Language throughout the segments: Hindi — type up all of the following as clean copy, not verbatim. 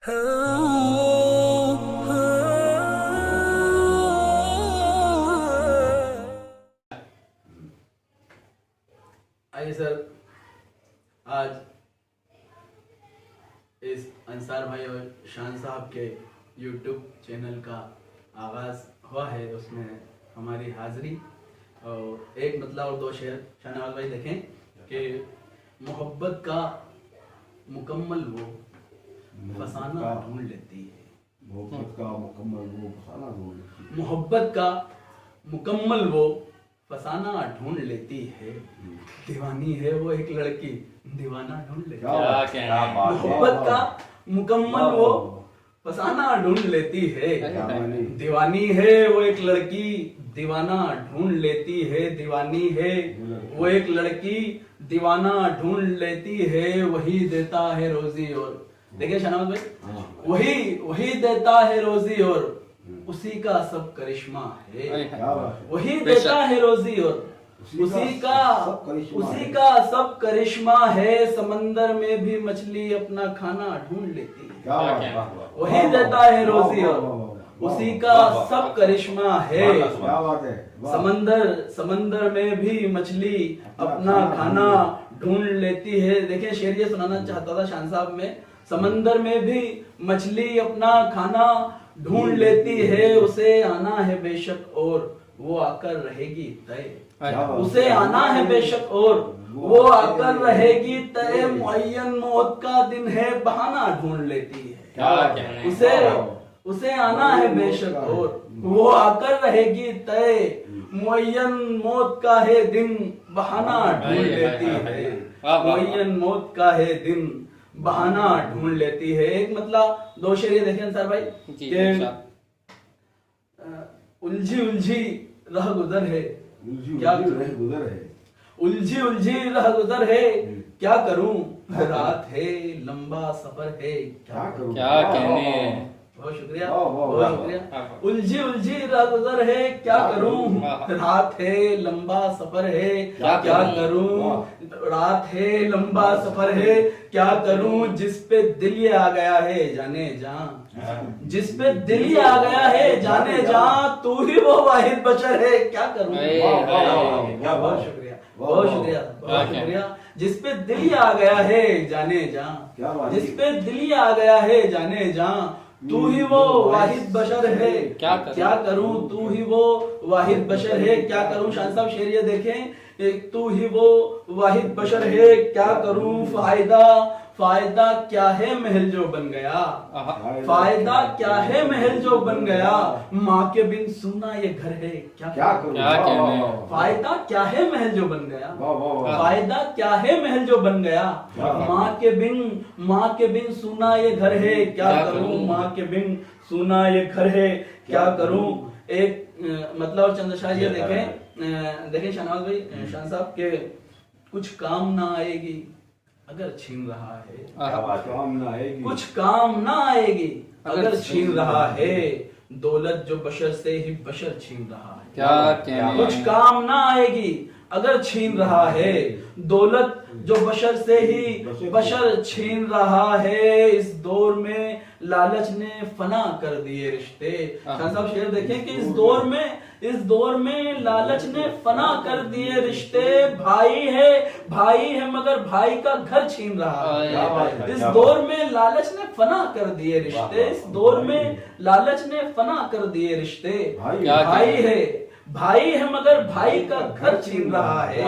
आइए सर, आज इस अंसार भाई और शान साहब के YouTube चैनल का आगाज़ हुआ है, उसमें हमारी हाज़िरी और एक मतलब और दो शेर। शाहनवाज भाई देखें कि मोहब्बत का मुकम्मल वो फसाना ढूंढ लेती है। मोहब्बत का मुकम्मल वो फसाना ढूंढ लेती है। मोहब्बत का मुकम्मल वो फसाना ढूंढ लेती है। दीवानी है वो एक लड़की, दीवाना ढूंढ लेती है। मोहब्बत का मुकम्मल वो फसाना ढूंढ लेती है। दीवानी है वो एक लड़की, दीवाना ढूंढ लेती है। दीवानी है वो एक लड़की, दीवाना ढूंढ लेती है। वही देता है रोजी और, देखिए शहनाज भाई, वही देता है रोजी और उसी का सब करिश्मा है। वही देता है रोजी और उसी का सब करिश्मा है। समंदर में भी मछली अपना खाना ढूंढ लेती है। वही देता है रोजी और उसी का सब करिश्मा है। समंदर में भी मछली अपना खाना ढूंढ लेती है। देखिए शेर ये सुनाना चाहता था शान साहब में, समंदर में भी मछली अपना खाना ढूंढ लेती है। उसे आना है बेशक और वो आकर रहेगी तय। उसे आना है बेशक और वो आकर रहेगी तय। मुअय्यन मौत का दिन है, बहाना ढूंढ लेती है। उसे आना है बेशक और वो आकर रहेगी तय। मुअय्यन मौत का है दिन, बहाना ढूंढ लेती है। मुअय्यन मौत का है दिन, बहाना ढूंढ लेती है। एक मतलब दो शेर ये देखें अंसार भाई कि उलझी उलझी रह गुजर है, क्या गुजर है। उलझी उलझी रह गुजर है, क्या करूं रात है लंबा सफर है, क्या करूं क्या कहने। बहुत शुक्रिया, बहुत शुक्रिया। उलझी उलझी रह गुजर है, क्या करूं रात है लंबा सफर है, क्या करूं रात है लंबा सफर है, क्या करूं जिस पे दिल ये आ गया है जाने जा, जिस पे दिल ये आ गया है जाने जा, तू ही वो वाहिद बशर है, क्या करूं। बहुत शुक्रिया, बहुत शुक्रिया, बहुत शुक्रिया। जिस पे दिल ये आ गया है जाने जा, जिस पे दिल ये आ गया है जाने जा, तू ही वो वाहिद बशर है, क्या करूं तू ही वो वाहिद बशर है, क्या करूं। शान साहब शेर ये देखें, तू ही वो वाहिद बशर है, क्या करूं फायदा क्या है महल जो बन गया, फायदा क्या है महल जो बन गया, माँ के बिन सुना ये घर है, क्या करूं। फायदा क्या है महल जो बन गया, फायदा क्या है महल जो बन गया, माँ के बिन सुना ये घर है, क्या करूं। माँ के बिन सुना ये घर है, क्या करूं। एक मतलब चंद्रशाह ये देखें शहनाज भाई, शान साहब के कुछ काम ना आएगी अगर छीन रहा है, कुछ काम ना आएगी अगर छीन रहा है, दौलत जो बशर से ही बशर छीन रहा है, क्या कुछ काम ना आएगी अगर छीन रहा है, दौलत जो बशर से ही बशर छीन रहा है। इस दौर में लालच ने फना कर दिए रिश्ते। शान साहब शेर देखें कि इस दौर में लालच ने फना कर दिए रिश्ते। भाई है मगर भाई का घर छीन रहा है। इस दौर में लालच ने फना कर दिए रिश्ते। इस दौर में लालच ने फना कर दिए रिश्ते। भाई है मगर भाई का घर छीन रहा है।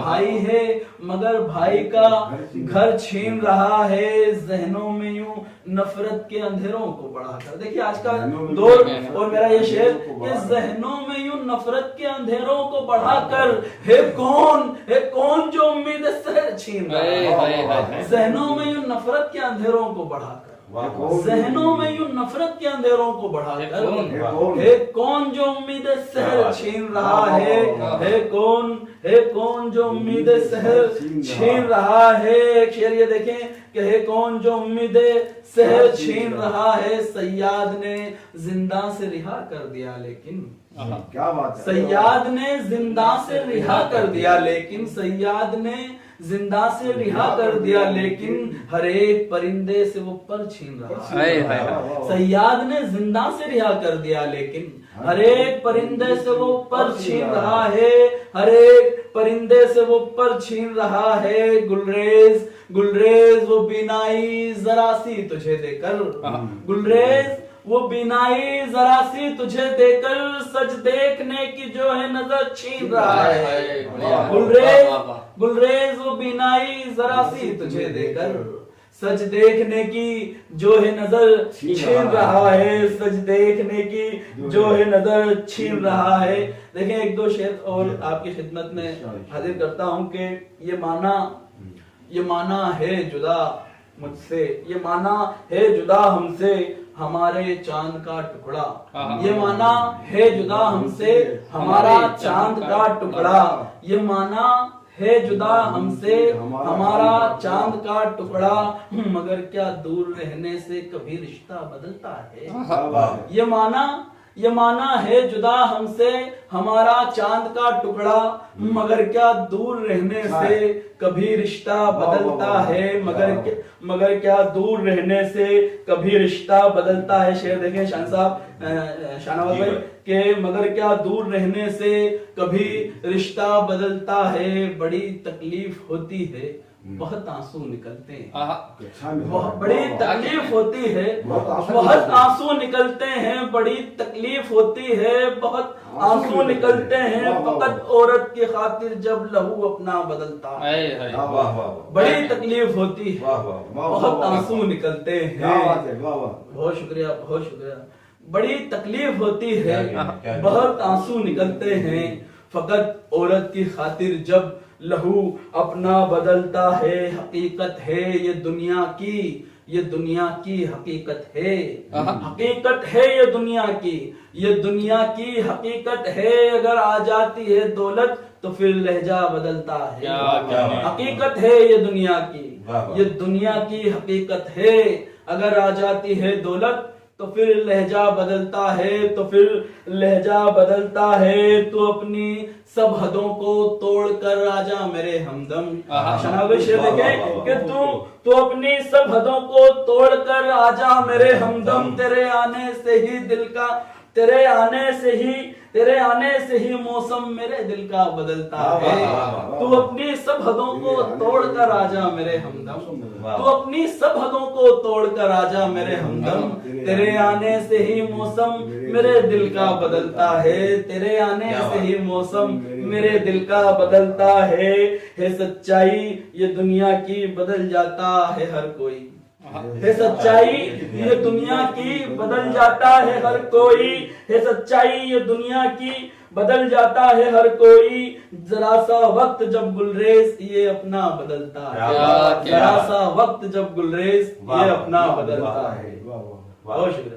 भाई है मगर भाई का घर छीन रहा है। जहनों में यूं नफरत के अंधेरों को बढ़ाकर, देखिए आज का दौर और मेरा ये शेर कि जहनों में यूं नफरत के अंधेरों को बढ़ाकर है कौन जो उम्मीद से छीन रहा है। जहनों में यूं नफरत के अंधेरों को बढ़ाकर, जहनों में यूं नफरत के अंधेरों को बढ़ाकर है कौन जो उम्मीद सहर छीन रहा है कौन जो उम्मीद सहर छीन रहा है। शेर ये देखें कि है कौन जो उम्मीद सहर छीन रहा है। सैयाद ने जिंदा से रिहा कर दिया लेकिन, क्या बात है, सैयाद ने जिंदा से रिहा कर दिया लेकिन, सैयाद ने जिंदा से रिहा कर दिया लेकिन हर एक परिंदे से वो पर छीन रहा है। सयाद ने जिंदा से रिहा कर दिया लेकिन हर एक परिंदे से वो पर छीन रहा है, हर एक परिंदे से वो पर छीन रहा है। गुलरेज गुलरेज वो बीनाई जरा सी तुझे देकर, गुलरेज वो बीनाई जरा सी तुझे देकर सच देखने की जो है नजर छीन रहा है। गुलरेज गुलरेज वो बीनाई जरा सी तुझे देकर सच देखने की जो है नजर छीन रहा है, सच देखने की जो है नजर छीन रहा है। देखें एक दो शेर और आपकी खिदमत में हाजिर करता हूँ कि ये माना है जुदा मुझसे, ये माना है जुदा हमसे हमारे चांद का टुकड़ा, ये माना है जुदा हमसे हमारा चांद का टुकड़ा, ये माना है जुदा हमसे हमारा चांद का टुकड़ा, मगर क्या दूर रहने से कभी रिश्ता बदलता है। ये माना है जुदा हमसे हमारा चांद का टुकड़ा, मगर क्या दूर रहने से कभी रिश्ता बदलता है, मगर क्या दूर रहने से कभी रिश्ता बदलता है। शेर देखें शाहनवाज भाई के मगर क्या दूर रहने से कभी रिश्ता बदलता है। बड़ी तकलीफ होती है बहुत आंसू निकलते हैं, बड़ी तकलीफ होती है बहुत आंसू निकलते हैं, बड़ी तकलीफ होती है बहुत आंसू निकलते हैं। फकत औरत की खातिर जब लहू अपना बदलता है, बड़ी तकलीफ होती है बहुत आंसू निकलते हैं। बहुत शुक्रिया बहुत शुक्रिया। बड़ी तकलीफ होती है बहुत आंसू निकलते हैं, फकत औरत की खातिर जब लहू अपना बदलता है। हकीकत है ये दुनिया की हकीकत है, हकीकत है ये दुनिया की हकीकत है। अगर आ जाती है दौलत तो फिर लहजा बदलता है। हकीकत है ये दुनिया की हकीकत है। अगर आ जाती है दौलत तो फिर लहजा बदलता है, तो फिर लहजा बदलता है। तो अपनी सब हदों को तोड़कर राजा मेरे हमदम, शनाबे शेर देखे कि तू अपनी सब हदों को तोड़कर आजा मेरे हमदम। तेरे आने से ही मौसम मेरे दिल का बदलता है। तू अपनी सब हदों को तोड़कर आजा मेरे हमदम, तू अपनी सब हदों को तोड़कर आजा मेरे हमदम। तेरे आने से ही मौसम मेरे दिल का बदलता है, तेरे आने से ही मौसम मेरे दिल का बदलता है। सच्चाई ये दुनिया की बदल जाता है हर कोई, है सच्चाई ये दुनिया की बदल जाता है हर कोई, है सच्चाई ये दुनिया की बदल जाता है हर कोई। जरा सा वक्त जब गुलरेज ये अपना बदलता है, जरा सा वक्त जब गुलरेज ये अपना बदलता है। बहुत शुक्रिया।